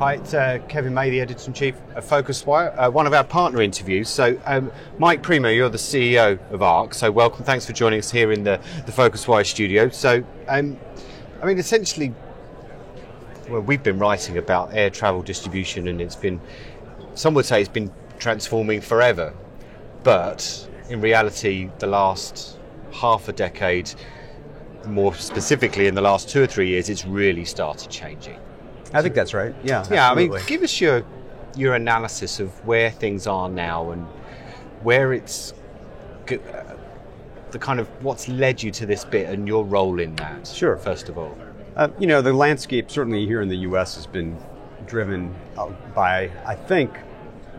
Hi, it's Kevin May, the Editor-in-Chief of FocusWire, one of our partner interviews. So, Mike Primo, you're the CEO of ARC, so welcome. Thanks for joining us here in the FocusWire studio. So, essentially, well, we've been writing about air travel distribution, and some would say it's been transforming forever. But in reality, the last half a decade, more specifically in the last 2 or 3 years, it's really started changing. I think that's right. Yeah. Absolutely. Give us your analysis of where things are now and where it's the kind of what's led you to this bit and your role in that. Sure. First of all, the landscape certainly here in the U.S. has been driven by, I think,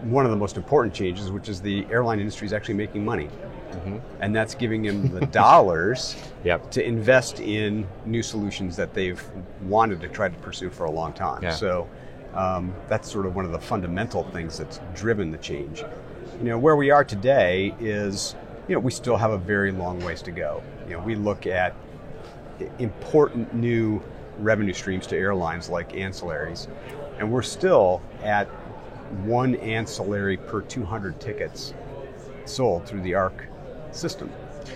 one of the most important changes, which is the airline industry is actually making money. Mm-hmm. And that's giving them the dollars to invest in new solutions that they've wanted to try to pursue for a long time. Yeah. So that's sort of one of the fundamental things that's driven the change. Where we are today is, we still have a very long ways to go. We look at important new revenue streams to airlines like ancillaries, and we're still at one ancillary per 200 tickets sold through the ARC system.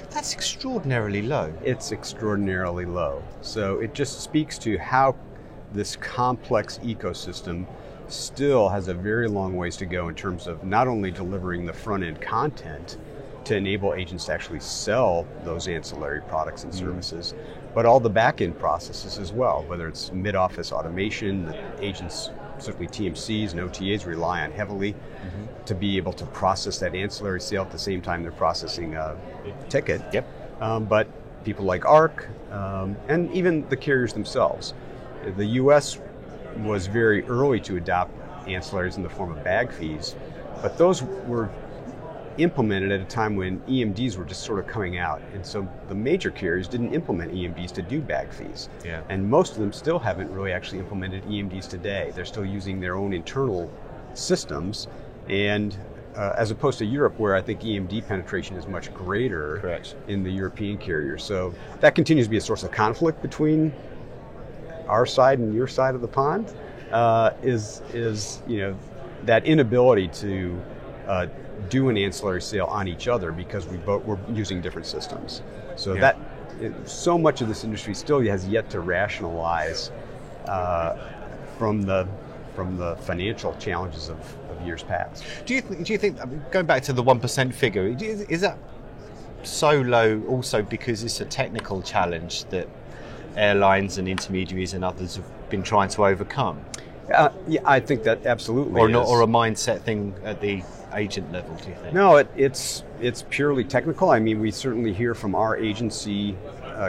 That's extraordinarily low. It's extraordinarily low. So it just speaks to how this complex ecosystem still has a very long ways to go in terms of not only delivering the front-end content to enable agents to actually sell those ancillary products and services, but all the back-end processes as well, whether it's mid-office automation that agents, certainly TMCs and OTAs, rely on heavily to be able to process that ancillary sale at the same time they're processing a ticket. Yep. But people like ARC and even the carriers themselves. The US was very early to adopt ancillaries in the form of bag fees, but those were implemented at a time when EMDs were just sort of coming out. And so the major carriers didn't implement EMDs to do bag fees. Yeah. And most of them still haven't really actually implemented EMDs today. They're still using their own internal systems. And as opposed to Europe, where I think EMD penetration is much greater. Correct. In the European carriers. So that continues to be a source of conflict between our side and your side of the pond, is that inability to do an ancillary sale on each other because we're using different systems. So so much of this industry still has yet to rationalize from the financial challenges of years past. Do you think going back to the 1% figure, is that so low also because it's a technical challenge that airlines and intermediaries and others have been trying to overcome? I think that absolutely or not, or a mindset thing at the agent level, do you think? No, it's purely technical. I mean, we certainly hear from our agency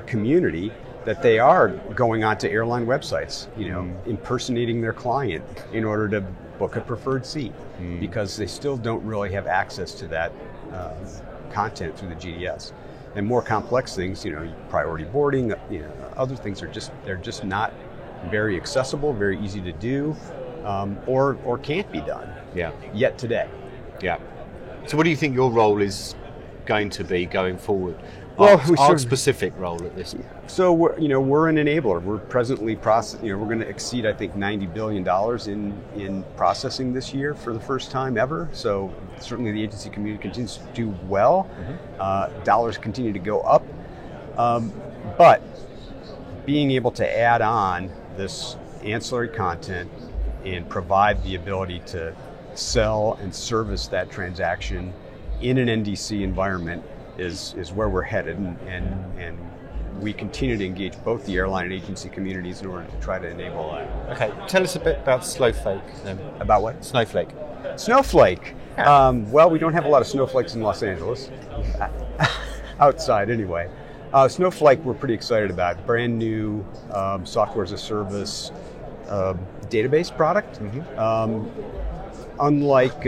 community that they are going onto airline websites, impersonating their client in order to book a preferred seat, because they still don't really have access to that content through the GDS. And more complex things, priority boarding, other things they're just not very accessible, very easy to do, or can't be done yet today. Yeah. So what do you think your role is going to be going forward? Well, our specific role at this. So we're an enabler. We're presently we're going to exceed, I think, $90 billion in processing this year for the first time ever. So certainly the agency community continues to do well. Dollars continue to go up, but being able to add on this ancillary content and provide the ability to sell and service that transaction in an NDC environment is where we're headed, and we continue to engage both the airline and agency communities in order to try to enable that. Okay, tell us a bit about Snowflake then. About what? Snowflake. Snowflake. Well, we don't have a lot of snowflakes in Los Angeles, outside anyway. Snowflake, we're pretty excited about. Brand new software as a service database product. Unlike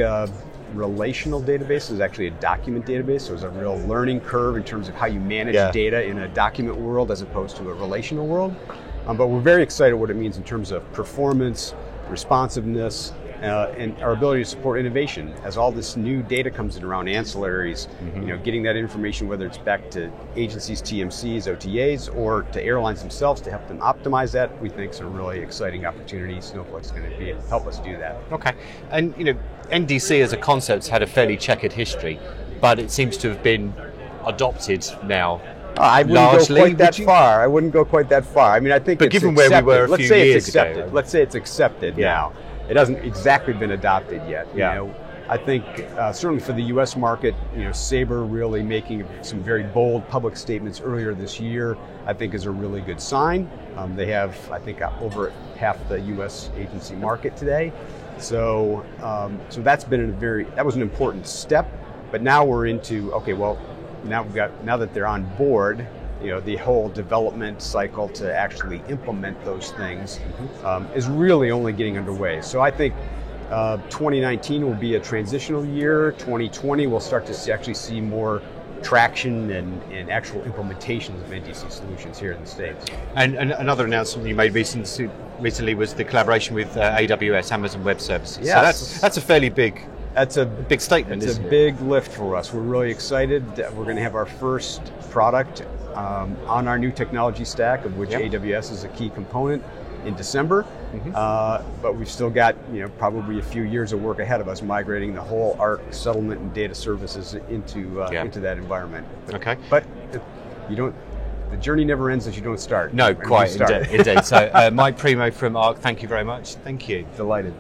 relational database, is actually a document database. So there's a real learning curve in terms of how you manage data in a document world as opposed to a relational world. But we're very excited what it means in terms of performance, responsiveness, and our ability to support innovation as all this new data comes in around ancillaries, getting that information, whether it's back to agencies, TMCs, OTAs, or to airlines themselves to help them optimize that, we think is a really exciting opportunity. Snowflake's going to help us do that. Okay, and NDC as a concept's had a fairly checkered history, but it seems to have been adopted now. I wouldn't go quite that far. I wouldn't go quite that far. I mean, I think. But given where we were a few years ago, let's say it's accepted now. It hasn't exactly been adopted yet. Yeah. I think certainly for the U.S. market, Sabre really making some very bold public statements earlier this year, I think is a really good sign. They have, I think, over half the U.S. agency market today. So that's been that was an important step. But now we're into now that they're on board, the whole development cycle to actually implement those things is really only getting underway. So I think 2019 will be a transitional year. 2020 we'll start to actually see more traction and actual implementations of NDC solutions here in the States. And another announcement you made recently was the collaboration with AWS, Amazon Web Services. Yes. So that's a fairly big. That's a big statement. It's a big lift for us. We're really excited. We're going to have our first product on our new technology stack, of which AWS is a key component, in December. But we've still got probably a few years of work ahead of us migrating the whole ARC settlement and data services into that environment. But the journey never ends as you don't start. No, quite indeed. So Mike Premo from ARC, thank you very much. Thank you. Delighted.